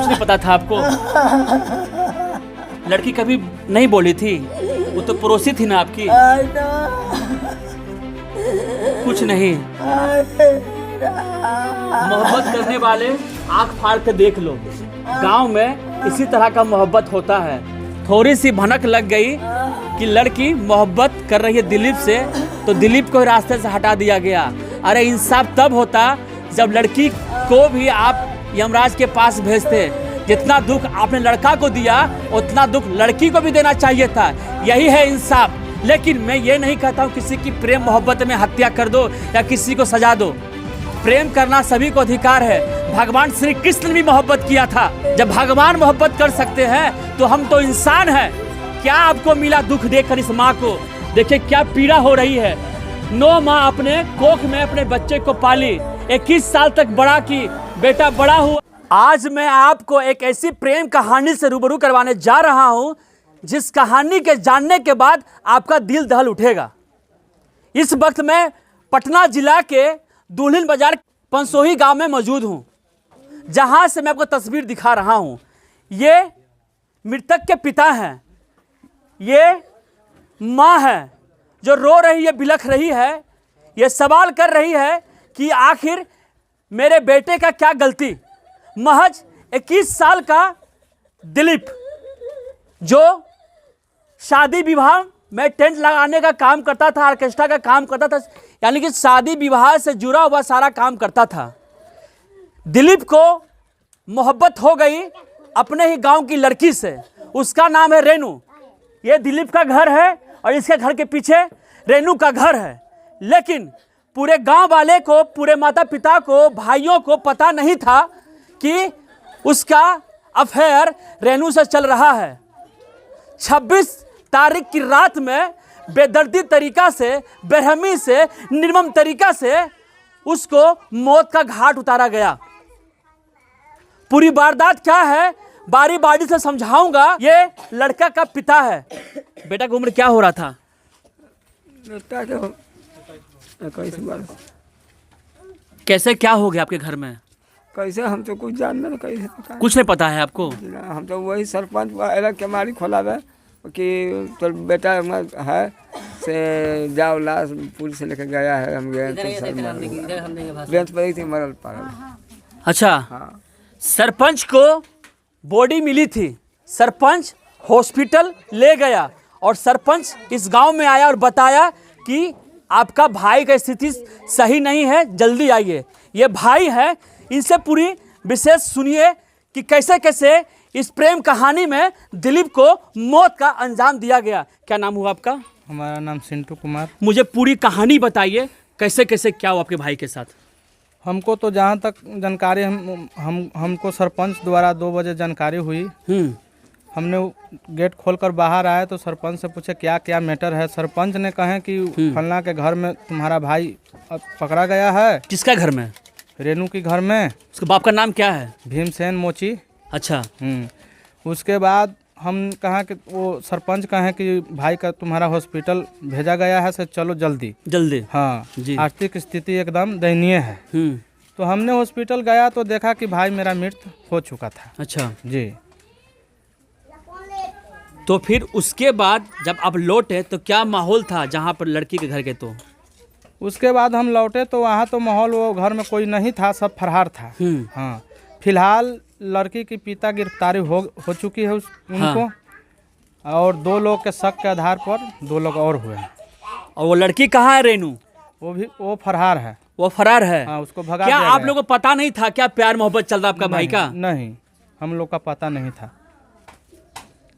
नहीं पता था आपको? लड़की कभी नहीं बोली थी? वो तो पड़ोसी थी ना आपकी। कुछ नहीं। मोहब्बत करने वाले आंख फाड़ के देख लो, गांव में इसी तरह का मोहब्बत होता है। थोड़ी सी भनक लग गई कि लड़की मोहब्बत कर रही है दिलीप से, तो दिलीप को रास्ते से हटा दिया गया। अरे इंसाफ तब होता जब लड़की को भी आप यमराज के पास भेजते। जितना दुख आपने लड़का को दिया उतना दुख लड़की को भी देना चाहिए था। यही है इंसाफ। लेकिन मैं ये नहीं कहता हूँ किसी की प्रेम मोहब्बत में हत्या कर दो या किसी को सजा दो। प्रेम करना सभी को अधिकार है। भगवान श्री कृष्ण ने भी मोहब्बत किया था। जब भगवान मोहब्बत कर सकते हैं तो हम तो इंसान हैं। क्या आपको मिला दुख देकर इस माँ को? देखिए क्या पीड़ा हो रही है। 9 माँ अपने कोख में अपने बच्चे को पाली, 21 साल तक बड़ा की, बेटा बड़ा हुआ। आज मैं आपको एक ऐसी प्रेम कहानी से रूबरू करवाने जा रहा हूं जिस कहानी के जानने के बाद आपका दिल दहल उठेगा। इस वक्त मैं पटना जिला के दुल्हिन बाजार पंसोही गांव में मौजूद हूं, जहां से मैं आपको तस्वीर दिखा रहा हूं। ये मृतक के पिता हैं, ये माँ है जो रो रही है, बिलख रही है। ये सवाल कर रही है कि आखिर मेरे बेटे का क्या गलती। महज 21 साल का दिलीप जो शादी विवाह में टेंट लगाने का काम करता था, ऑर्केस्ट्रा का काम करता था, यानी कि शादी विवाह से जुड़ा हुआ सारा काम करता था। दिलीप को मोहब्बत हो गई अपने ही गांव की लड़की से। उसका नाम है रेनू। ये दिलीप का घर है और इसके घर के पीछे रेनू का घर है। लेकिन पूरे गांव वाले को, पूरे माता पिता को, भाइयों को पता नहीं था कि उसका अफेयर रेनू से चल रहा है। 26 तारीख की रात में बेदर्दी तरीका से, बेरहमी से, निर्मम तरीका से उसको मौत का घाट उतारा गया। पूरी वारदात क्या है बारी बारी से समझाऊंगा। ये लड़का का पिता है। बेटा की उम्र क्या हो रहा था? बेटा को 21 वर्ष। कैसे क्या हो गया आपके घर में? कैसे हम तो कुछ जानते नहीं, कैसे पता कुछ नहीं पता है आपको? हम तो वही सरपंच के मारी खोला है कि तो बेटा है से जाओ लाश पुलिस से लेकर गया है। हम गए बेंच पर ही थी मरल पागल। अच्छा हाँ, सरपंच को बॉडी मिली थी, सरपंच हॉस्पिटल ले गया और सरपंच इस गांव में आया और बताया कि आपका भाई का स्थिति सही नहीं है, जल्दी आइए। ये भाई है, इनसे पूरी विशेष सुनिए कि कैसे कैसे इस प्रेम कहानी में दिलीप को मौत का अंजाम दिया गया। क्या नाम हुआ आपका? हमारा नाम सिंटू कुमार। मुझे पूरी कहानी बताइए, कैसे कैसे क्या हुआ आपके भाई के साथ? हमको तो जहाँ तक जानकारी हमको सरपंच द्वारा 2 बजे जानकारी हुई। हमने गेट खोलकर बाहर आए तो सरपंच से पूछे क्या क्या मैटर है। सरपंच ने कहे कि फलना के घर में तुम्हारा भाई पकड़ा गया है। किसका घर में? रेनू के घर में। उसके बाप का नाम क्या है? भीमसेन मोची। अच्छा। उसके बाद हम कहा कि वो सरपंच कहे कि भाई का तुम्हारा हॉस्पिटल भेजा गया है, से चलो जल्दी जल्दी। हाँ जी। आर्थिक स्थिति एकदम दयनीय है। तो हमने हॉस्पिटल गया तो देखा कि भाई मेरा मृत्यु हो चुका था। अच्छा जी। तो फिर उसके बाद जब आप लौटे तो क्या माहौल था जहाँ पर लड़की के घर के? तो उसके बाद हम लौटे तो वहाँ तो माहौल, वो घर में कोई नहीं था, सब फरार था। हाँ, फिलहाल लड़की की पिता गिरफ्तारी हो चुकी है उनको। हाँ। और 2 लोग के शक के आधार पर 2 लोग और हुए हैं। और वो लड़की कहाँ है रेनू? वो फरार है। वो फरार है। हाँ, उसको भगा क्या दिया आप गया। लोगों को पता नहीं था क्या प्यार मोहब्बत चल रहा आपका भाई का? नहीं, हम लोग का पता नहीं था।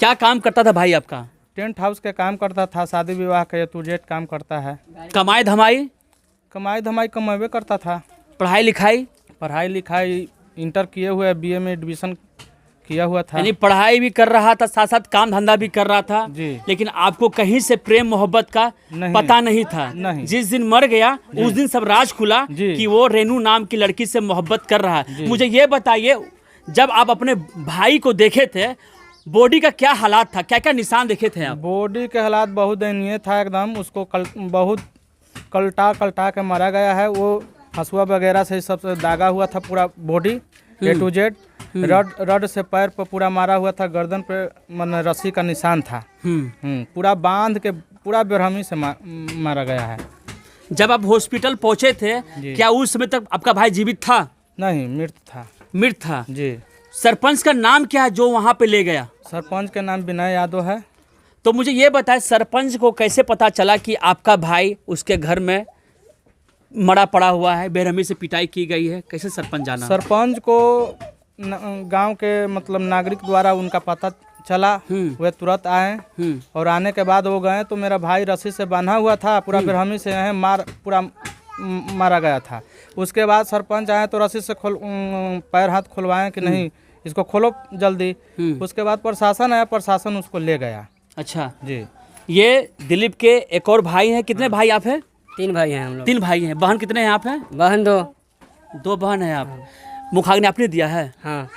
क्या काम करता था भाई आपका? टेंट हाउस के काम करता था, शादी विवाह का A to Z काम करता है। कमाई धमाई? कमाई धमाई कमावे करता था। पढ़ाई लिखाई? पढ़ाई लिखाई इंटर किए हुए, BA में एडमिशन किया हुआ था। यानी पढ़ाई भी कर रहा था, साथ साथ काम धंधा भी कर रहा था जी। लेकिन आपको कहीं से प्रेम मोहब्बत का पता नहीं था। नहीं। जिस दिन मर गया उस दिन सब राज खुला कि वो रेनू नाम की लड़की से मोहब्बत कर रहा है। मुझे ये बताइए, जब आप अपने भाई को देखे थे बॉडी का क्या हालात था, क्या क्या निशान देखे थे आप? बॉडी के हालात बहुत दयनीय था एकदम। उसको बहुत कलटा के मारा गया है। वो हंसुआ वगैरह से सबसे दागा हुआ था पूरा बॉडी A to Z। रड से पैर पर पूरा मारा हुआ था, गर्दन पे मन रस्सी का निशान था। पूरा बांध के पूरा बेरहमी से मारा गया है। जब आप हॉस्पिटल पहुंचे थे, क्या उस समय तक आपका भाई जीवित था? नहीं, मृत था। मृत था जी। सरपंच का नाम क्या है जो वहाँ पे ले गया? सरपंच का नाम विनय यादव है। तो मुझे ये बताएं, सरपंच को कैसे पता चला कि आपका भाई उसके घर में मरा पड़ा हुआ है, बेरहमी से पिटाई की गई है? कैसे सरपंच जाना? सरपंच को गांव के मतलब नागरिक द्वारा उनका पता चला, वे तुरंत आए और आने के बाद वो गए तो मेरा भाई रस्सी से बांधा हुआ था, पूरा बेरहमी से पूरा मारा गया था। उसके बाद सरपंच आए तो रस्सी से पैर हाथ खुलवाएं कि नहीं इसको खोलो जल्दी। उसके बाद प्रशासन आया, प्रशासन उसको ले गया। अच्छा जी। ये दिलीप के एक और भाई हैं। कितने भाई आप हैं? 3 भाई हैं हम लोग। 3 भाई हैं। बहन कितने हैं आप हैं? बहन 2। 2 बहन हैं आप। मुखाग्नि आपने दिया है? हाँ।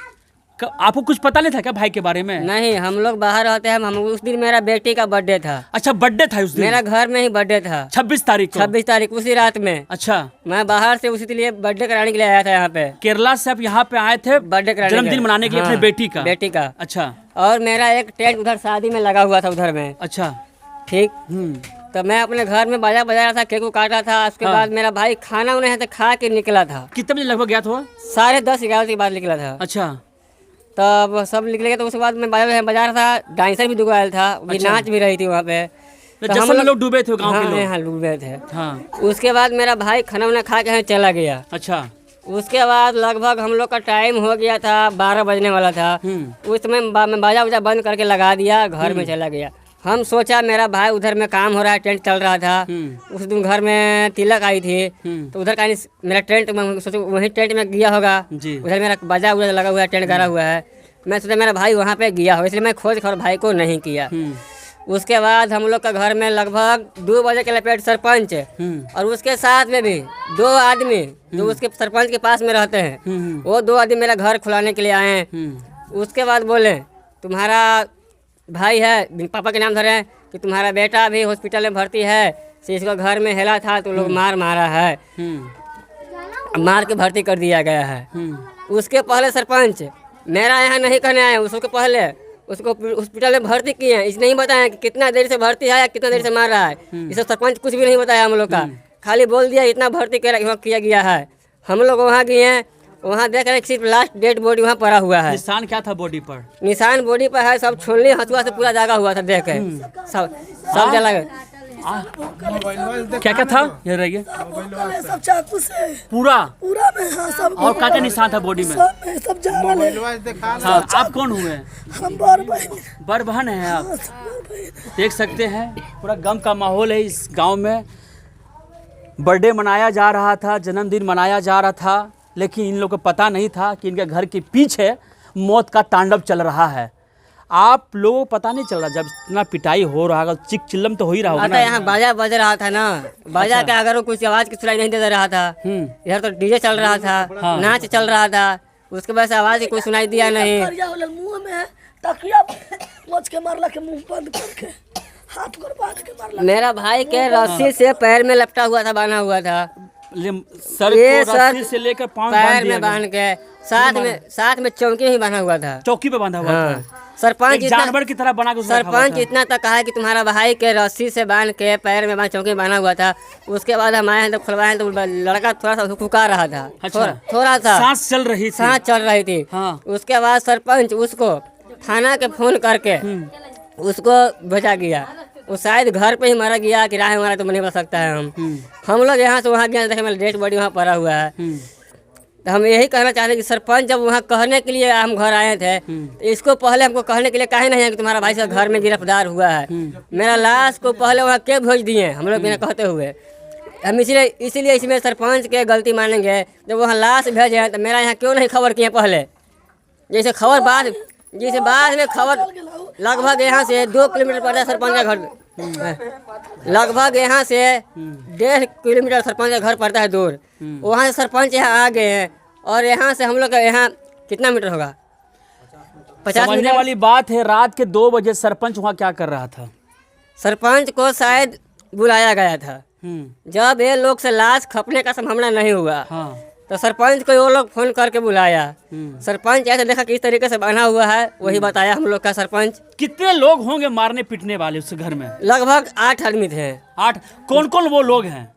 आपको कुछ पता नहीं था क्या भाई के बारे में? नहीं, हम लोग बाहर रहते हैं। हम उस दिन मेरा बेटी का बर्थडे था। अच्छा, बर्थडे था उस दिन? मेरा घर में ही बर्थडे था 26 तारीख को। 26 तारीख उसी रात में। अच्छा। मैं बाहर से उसी लिए बर्थडे कराने के लिए आया था यहाँ पे। केरला से आप यहाँ पे आए थे बर्थडे कराने, जन्मदिन मनाने के लिए अपने बेटी का? अच्छा। और मेरा एक टेंट उधर शादी में लगा हुआ था उधर में। अच्छा। ठीक। तो मैं अपने घर में बाजा बजा रहा था, केक को काट रहा था। उसके बाद मेरा भाई खाना उन्हें तो खा के निकला था। कितने बजे लगभग गया था? 10:30-11 के बाद निकला था। अच्छा। तब सब निकल गया तो उसके बाद मैं बाजा बजा रहा था। डांसर भी 2 आयल था, वो नाच भी रही थी वहाँ पे। तो हम लोग डूबे थे गाँव के लोग? हाँ, डूबे थे। हाँ। उसके बाद मेरा भाई खाना वाना खा के चला गया। अच्छा। उसके बाद लगभग हम लोग का टाइम हो गया था, 12 बजने वाला था। उस समय मैं बाजा उजा बंद करके लगा दिया, घर में चला गया। हम सोचा मेरा भाई उधर में काम हो रहा है, टेंट चल रहा था। उस दिन घर में तिलक आई थी तो उधर का मेरा टेंट, मैं सोचा वहीं टेंट में गया होगा। उधर मेरा बाजा उजा लगा हुआ है, टेंट गड़ा हुआ है। मैं सोचा मेरा भाई वहाँ पे गया हो, इसलिए मैं खोज खबर भाई को नहीं किया। उसके बाद हम लोग का घर में लगभग 2 बजे के लपेट सरपंच और उसके साथ में भी 2 आदमी जो उसके सरपंच के पास में रहते हैं, वो 2 आदमी मेरा घर खुलाने के लिए आए हैं। उसके बाद बोले तुम्हारा भाई है, पापा के नाम धरे हैं कि तुम्हारा बेटा भी हॉस्पिटल में भर्ती है, से इसको घर में हेला था तो लोग मारा है, मार के भर्ती कर दिया गया है। उसके पहले सरपंच मेरा यहाँ नहीं कहने आए, उसके पहले उसको हॉस्पिटल में भर्ती किए हैं। इस नहीं बताया कि कितना देर से भर्ती है या कितना देर से मार रहा है। इसे सरपंच कुछ भी नहीं बताया हम लोग का, खाली बोल दिया इतना भर्ती किया गया है। हम लोग वहाँ गए हैं, वहाँ देख रहे सिर्फ लास्ट डेड बॉडी वहाँ पड़ा हुआ है। निशान क्या था बॉडी पर? निशान बॉडी पर है, सब छोलनी हथुआ से पूरा जागा हुआ था, देख के सब जला गया। क्या क्या था? ये रहिए सब चाकू से पूरा में। हाँ, सब। और क्या क्या निशान था बॉडी में? सब जाना ले। हाँ, आप कौन हुए? हम बड़ बहन। बड़ बहन है आप? देख सकते हैं पूरा गम का माहौल है इस गांव में। बर्थडे मनाया जा रहा था, जन्मदिन मनाया जा रहा था, लेकिन इन लोगों को पता नहीं था कि इनके घर के पीछे मौत का तांडव चल रहा है। आप लोगों को पता नहीं चल रहा, जब इतना पिटाई हो रहा है, चिक चिल्लम तो हो ही रहा होगा ना। यहाँ बाजा बज रहा था ना, बाजा का अगर वो कुछ आवाज की सुनाई नहीं दे रहा था। इधर तो डीजे चल रहा था, नाच चल रहा था, उसके वजह से आवाज की कोई सुनाई दिया नहीं। मुंह में तकिया मोच के मारला के, मुंह बंद करके हाथ को बांध के मारला। मेरा भाई के रस्सी से पैर में लपटा हुआ था, बांधा हुआ था। सर को रस्सी से लेकर पैर में बांध के, साथ में चौकी ही बांधा हुआ था। चौकी पे बांधा हुआ था। सरपंच जानवर की तरह बना के सरपंच इतना तक कहा कि तुम्हारा भाई के रस्सी से बांध के पैर में चौकी बांधा हुआ था। उसके बाद हम आए हैं तो खुलवाए तो लड़का थोड़ा सा फुका रहा था। अच्छा। थोड़ा सा सांस चल रही थी। हाँ। उसके बाद सरपंच उसको थाना के फोन करके उसको भेजा गया। वो शायद घर पे ही मारा गया, किराए मारा तो नहीं बच सकता है। हम लोग यहाँ से वहाँ गए, देखे मेरा डेड बॉडी वहाँ पड़ा हुआ है। तो हम यही कहना चाहते हैं कि सरपंच जब वहाँ कहने के लिए हम घर आए थे, तो इसको पहले हमको कहने के लिए काहे नहीं है कि तुम्हारा भाई साहब घर में गिरफ्तार हुआ है। मेरा लाश को पहले वहाँ के भेज दिए हम लोग बिना कहते हुए। हम इसीलिए इसमें सरपंच के गलती मानेंगे। जब वहाँ लाश भेजे तो मेरा यहाँ क्यों नहीं खबर किए पहले? जैसे बाद में खबर लगभग यहाँ से 2 किलोमीटर पड़ता है सरपंच का घर, लगभग यहाँ से 1.5 किलोमीटर सरपंच का घर पड़ता है दूर। वहाँ से सरपंच यहाँ आ गए हैं और यहाँ से हम लोग का यहाँ कितना मीटर होगा? 50 समझने वाली बात है। रात के 2 बजे सरपंच वहाँ क्या कर रहा था? सरपंच को शायद बुलाया गया था। जब ये लोग से लाश खपने का संभावना नहीं हुआ, तो सरपंच को वो लोग फोन करके बुलाया। सरपंच ऐसे देखा किस तरीके से बना हुआ है, वही बताया हम लोग का सरपंच। कितने लोग होंगे मारने पीटने वाले उस घर में? लगभग 8 आदमी थे। 8? कौन कौन वो लोग हैं?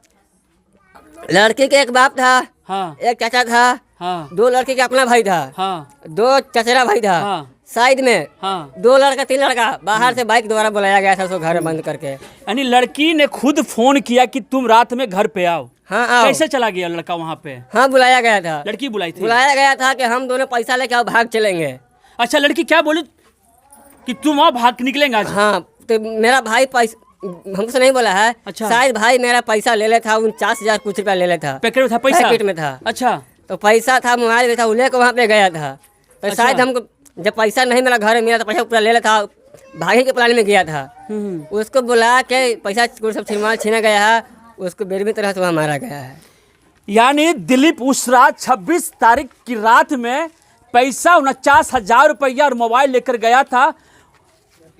लड़की के एक बाप था, हाँ एक चाचा था, हाँ 2 लड़के का अपना भाई था, हाँ 2 चचेरा भाई था, हाँ साइड में हाँ। 2 लड़का 3 लड़का बाहर से बाइक द्वारा बुलाया गया था, उसको घर बंद करके। यानी लड़की ने खुद फोन किया कि तुम रात में घर पे आओ। हाँ आओ। कैसे चला गया लड़का वहाँ पे? हाँ बुलाया गया था। लड़की बुलाई थी? बुलाया गया था कि हम दोनों पैसा लेके आओ, भाग चलेंगे। अच्छा, लड़की क्या बोली कि तुम आओ भाग निकलेंगे आज? हाँ तो मेरा भाई पैसा हमसे नहीं बोला है। अच्छा। शायद भाई मेरा पैसा ले लेता, 49,000 कुछ रुपया ले लेता। पैकेट में था पैसा? पैकेट में था। अच्छा, तो पैसा था, मोबाइल भी था, वो लेकर वहाँ पे गया था। तो अच्छा। शायद हमको जब पैसा नहीं मिला, घर में मिला तो पैसा पूरा ले लेता। भाई के प्लान में गया था, उसको बुला के पैसा सब छीना गया है, उसको बेरमी तरह से वहाँ मारा गया है। यानी दिलीप उस रात 26 तारीख की रात में पैसा 49,000 रुपया और मोबाइल लेकर गया था।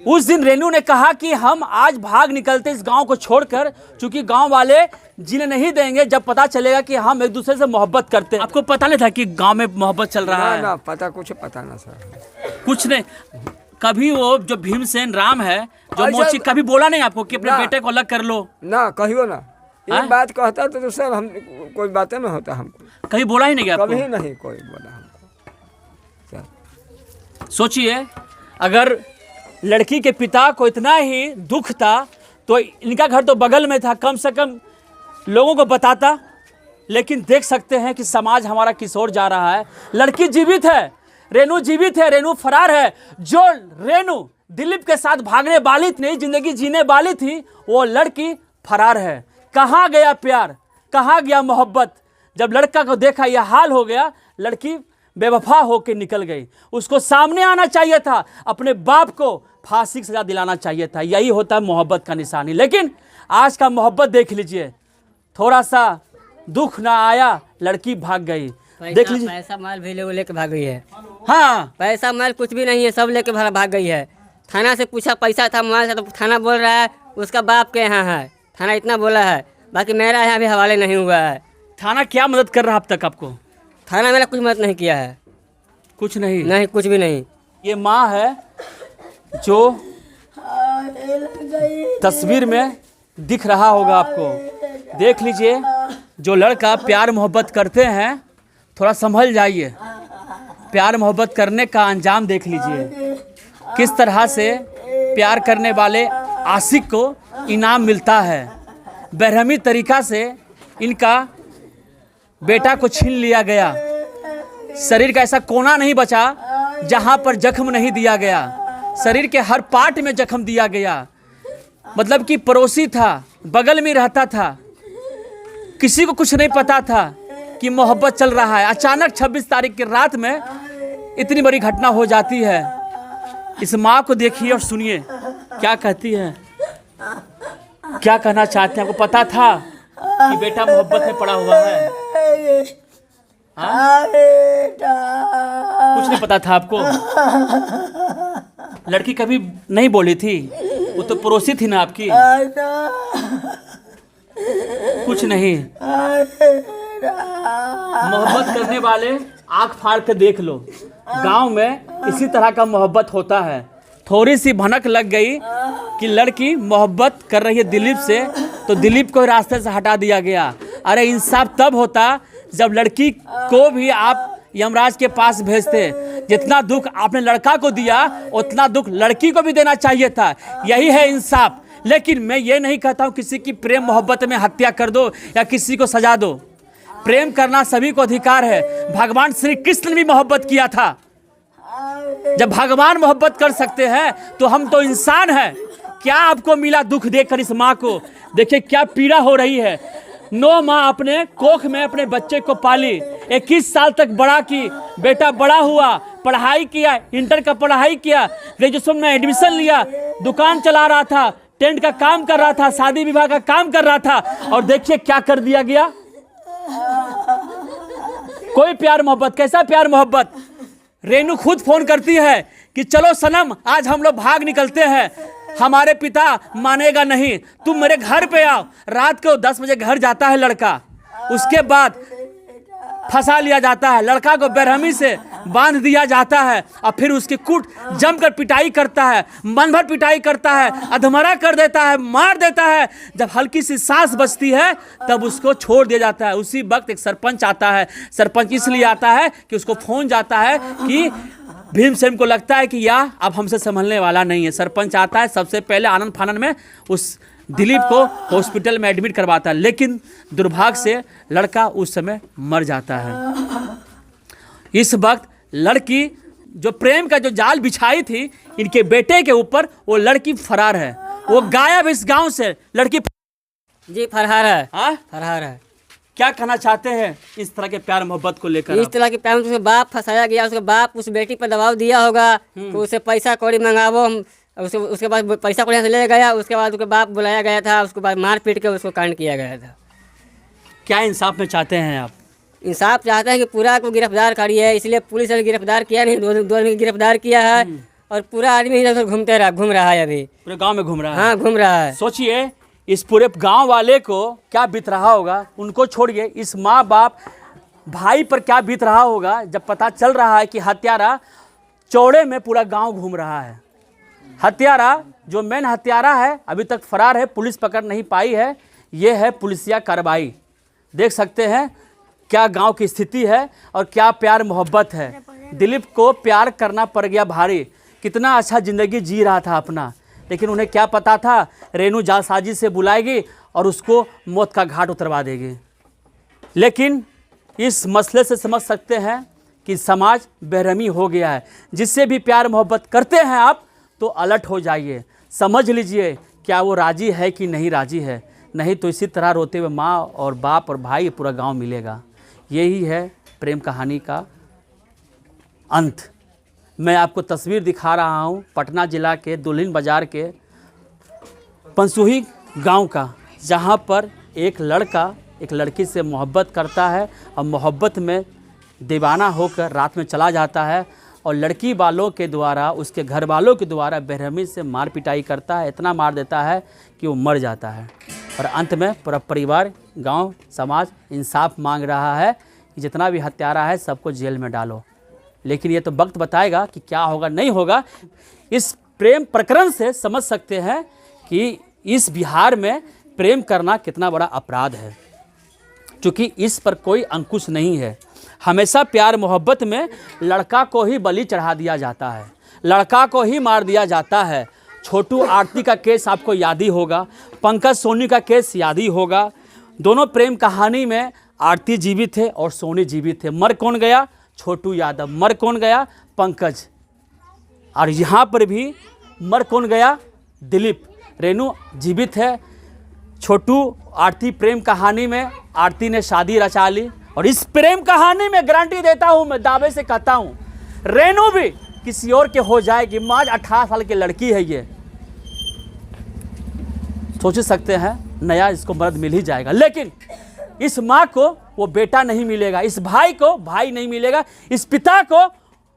उस दिन रेनू ने कहा कि हम आज भाग निकलते इस गांव को छोड़कर, क्योंकि गांव वाले जीने नहीं देंगे जब पता चलेगा कि हम एक दूसरे से मोहब्बत करते हैं। आपको पता नहीं था कि गांव में मोहब्बत चल रहा है? ना पता ना सर, कुछ नहीं। कभी वो जो भीमसेन राम है जो अच्छा, मोची, कभी बोला नहीं आपको कि अपने ना। बेटे को अलग कर लो? ना कहियो ना, ये हाँ? बात कहता तो सर हम कोई बातें में होता हमको, कभी बोला ही नहीं गया कभी आपको? नहीं कोई बोला हमको सर। सोचिए, अगर लड़की के पिता को इतना ही दुख था तो इनका घर तो बगल में था, कम से कम लोगों को बताता। लेकिन देख सकते हैं कि समाज हमारा किस ओर जा रहा है। लड़की जीवित है, रेनू जीवित है, रेनू फरार है। जो रेनू दिलीप के साथ भागने वाली नहीं, जिंदगी जीने वाली थी, वो लड़की फरार है। कहाँ गया प्यार, कहाँ गया मोहब्बत? जब लड़का को देखा यह हाल हो गया, लड़की बेवफा होकर निकल गई। उसको सामने आना चाहिए था, अपने बाप को फांसी की सजा दिलाना चाहिए था। यही होता है मोहब्बत का निशानी। लेकिन आज का मोहब्बत देख लीजिए, थोड़ा सा दुख ना आया, लड़की भाग गई। देख लीजिए, पैसा माल भी लेके भाग गई है। हाँ पैसा माल कुछ भी नहीं है, सब लेके भाग गई है। थाना से पूछा पैसा था मोबाइल से, तो थाना बोल रहा है उसका बाप के यहाँ है। थाना इतना बोला है, बाकी मेरा यहाँ भी हवाले नहीं हुआ है। थाना क्या मदद कर रहा है अब तक आपको? थाना मेरा कुछ मदद नहीं किया है, कुछ नहीं? नहीं कुछ भी नहीं। ये माँ है जो तस्वीर में दिख रहा होगा आपको। देख लीजिए, जो लड़का प्यार मोहब्बत करते हैं, थोड़ा संभल जाइए। प्यार मोहब्बत करने का अंजाम देख लीजिए, किस तरह से प्यार करने वाले आशिक को इनाम मिलता है। बेरहमी तरीका से इनका बेटा को छीन लिया गया। शरीर का ऐसा कोना नहीं बचा जहां पर जख्म नहीं दिया गया। शरीर के हर पार्ट में जख्म दिया गया। मतलब कि पड़ोसी था, बगल में रहता था, किसी को कुछ नहीं पता था कि मोहब्बत चल रहा है। अचानक 26 तारीख की रात में इतनी बड़ी घटना हो जाती है। इस माँ को देखिए और सुनिए क्या कहती है, क्या कहना चाहते हैं। आपको पता था कि बेटा मोहब्बत में पड़ा हुआ है? हाँ? कुछ नहीं पता था आपको? लड़की कभी नहीं बोली थी? वो तो पड़ोसी थी ना आपकी। कुछ नहीं। मोहब्बत करने वाले आंख फाड़ के देख लो। गांव में इसी तरह का मोहब्बत होता है। थोड़ी सी भनक लग गई कि लड़की मोहब्बत कर रही है दिलीप से, तो दिलीप को रास्ते से हटा दिया गया। अरे इंसाफ तब होता जब लड़की को भी आप यमराज के पास भेजते। जितना दुख आपने लड़का को दिया, उतना दुख लड़की को भी देना चाहिए था। यही है इंसाफ। लेकिन मैं ये नहीं कहता हूँ किसी की प्रेम मोहब्बत में हत्या कर दो या किसी को सजा दो। प्रेम करना सभी को अधिकार है। भगवान श्री कृष्ण ने भी मोहब्बत किया था। जब भगवान मोहब्बत कर सकते हैं तो हम तो इंसान हैं। क्या आपको मिला दुख देखकर इस माँ को? देखिए क्या पीड़ा हो रही है। 9 माँ अपने कोख में अपने बच्चे को पाली, 21 साल तक बड़ा की। बेटा बड़ा हुआ, पढ़ाई किया, इंटर का पढ़ाई किया, ग्रेजुएशन में एडमिशन लिया, दुकान चला रहा था, टेंट का काम कर रहा था, शादी विवाह का काम कर रहा था, और देखिए क्या कर दिया गया। कोई प्यार मोहब्बत, कैसा प्यार मोहब्बत। रेनू खुद फोन करती है कि चलो सनम आज हम लोग भाग निकलते हैं। हमारे पिता मानेगा नहीं, तुम मेरे घर पे आओ। रात को 10 बजे घर जाता है लड़का। उसके बाद फंसा लिया जाता है, लड़का को बेरहमी से बांध दिया जाता है और फिर उसकी कूट जमकर पिटाई करता है, मन भर पिटाई करता है, अधमरा कर देता है, मार देता है। जब हल्की सी सांस बचती है तब उसको छोड़ दिया जाता है। उसी वक्त एक सरपंच आता है। सरपंच इसलिए आता है कि उसको फोन जाता है कि भीमसेन को लगता है कि यह अब हमसे संभलने वाला नहीं है। सरपंच आता है, सबसे पहले आनंद फानन में उस दिलीप को हॉस्पिटल में एडमिट करवाता है, लेकिन दुर्भाग्य से लड़का उस समय मर जाता है। इस वक्त लड़की जो प्रेम का जो जाल बिछाई थी इनके बेटे के ऊपर, वो लड़की फरार है, वो गायब इस गांव से। लड़की जी फरार है। हाँ, फरार है। क्या कहना चाहते हैं इस तरह के प्यार मोहब्बत को लेकर? इस तरह के प्यार में उसके बाप फंसाया गया, उसके बाप उस बेटी पर दबाव दिया होगा कि उसे पैसा कौड़ी मंगावो, हम उसके बाद पैसा कौड़ी से ले गया। उसके बाद उसके बाप बुलाया गया था, उसके बाद मार पीट के उसको कांड किया गया था। क्या इंसाफ में चाहते हैं आप? इंसाफ चाहते हैं कि पूरा को गिरफ्तार करिए, इसलिए पुलिस ने गिरफ्तार किया नहीं, दो आदमी गिरफ्तार किया है और पूरा आदमी इधर उधर घूम रहा है, अभी पूरे गांव में घूम रहा है। हाँ घूम रहा है। सोचिए इस पूरे गांव वाले को क्या बीत रहा होगा, उनको छोड़िए, इस माँ बाप भाई पर क्या बीत रहा होगा जब पता चल रहा है कि हत्यारा चौड़े में पूरा गांव घूम रहा है। हत्यारा जो मेन हत्यारा है अभी तक फरार है, पुलिस पकड़ नहीं पाई है। ये है पुलिसिया कार्रवाई। देख सकते हैं क्या गांव की स्थिति है और क्या प्यार मोहब्बत है। दिलीप को प्यार करना पड़ गया भारी। कितना अच्छा ज़िंदगी जी रहा था अपना, लेकिन उन्हें क्या पता था रेनू जालसाजी से बुलाएगी और उसको मौत का घाट उतरवा देगी। लेकिन इस मसले से समझ सकते हैं कि समाज बेरहमी हो गया है। जिससे भी प्यार मोहब्बत करते हैं आप तो अलर्ट हो जाइए, समझ लीजिए क्या वो राजी है कि नहीं राजी है। नहीं तो इसी तरह रोते हुए माँ और बाप और भाई पूरा गांव मिलेगा। यही है प्रेम कहानी का अंत। मैं आपको तस्वीर दिखा रहा हूँ पटना ज़िला के दुल्हिन बाज़ार के पंसुही गांव का, जहाँ पर एक लड़का एक लड़की से मोहब्बत करता है और मोहब्बत में दीवाना होकर रात में चला जाता है और लड़की वालों के द्वारा, उसके घर वालों के द्वारा बेरहमी से मार पिटाई करता है। इतना मार देता है कि वो मर जाता है और अंत में पूरा परिवार, गांव, समाज इंसाफ मांग रहा है कि जितना भी हत्यारा है सबको जेल में डालो। लेकिन ये तो वक्त बताएगा कि क्या होगा नहीं होगा। इस प्रेम प्रकरण से समझ सकते हैं कि इस बिहार में प्रेम करना कितना बड़ा अपराध है, क्योंकि इस पर कोई अंकुश नहीं है। हमेशा प्यार मोहब्बत में लड़का को ही बलि चढ़ा दिया जाता है, लड़का को ही मार दिया जाता है। छोटू आरती का केस आपको याद ही होगा, पंकज सोनी का केस याद ही होगा। दोनों प्रेम कहानी में आरती जीवित थे और सोनी जीवित थे। मर कौन गया? छोटू यादव। मर कौन गया? पंकज। और यहाँ पर भी मर कौन गया? दिलीप। रेनू जीवित है। छोटू आरती प्रेम कहानी में आरती ने शादी रचा ली और इस प्रेम कहानी में गारंटी देता हूँ, मैं दावे से कहता हूँ, रेनू भी किसी और के हो जाएगी। माँ 18 साल की लड़की है ये, सोच सकते हैं नया इसको मर्द मिल ही जाएगा। लेकिन इस माँ को वो बेटा नहीं मिलेगा, इस भाई को भाई नहीं मिलेगा, इस पिता को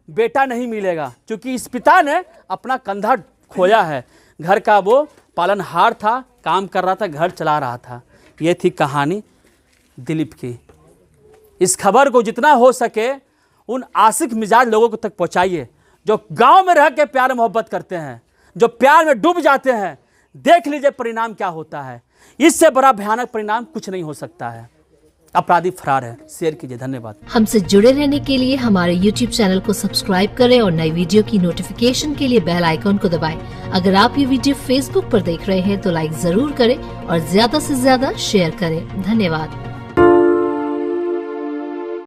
बेटा नहीं मिलेगा, क्योंकि इस पिता ने अपना कंधा खोया है। घर का वो पालनहार था, काम कर रहा था, घर चला रहा था। ये थी कहानी दिलीप की। इस खबर को जितना हो सके उन आशिक मिजाज लोगों को तक पहुंचाइए जो गांव में रह के प्यार मोहब्बत करते हैं, जो प्यार में डूब जाते हैं। देख लीजिए परिणाम क्या होता है। इससे बड़ा भयानक परिणाम कुछ नहीं हो सकता है। अपराधी फरार है। शेयर कीजिए। धन्यवाद। हमसे जुड़े रहने के लिए हमारे YouTube चैनल को सब्सक्राइब करें और नई वीडियो की नोटिफिकेशन के लिए बेल आइकॉन को दबाएं। अगर आप ये वीडियो Facebook पर देख रहे हैं तो लाइक जरूर करें और ज्यादा से ज्यादा शेयर करें। धन्यवाद।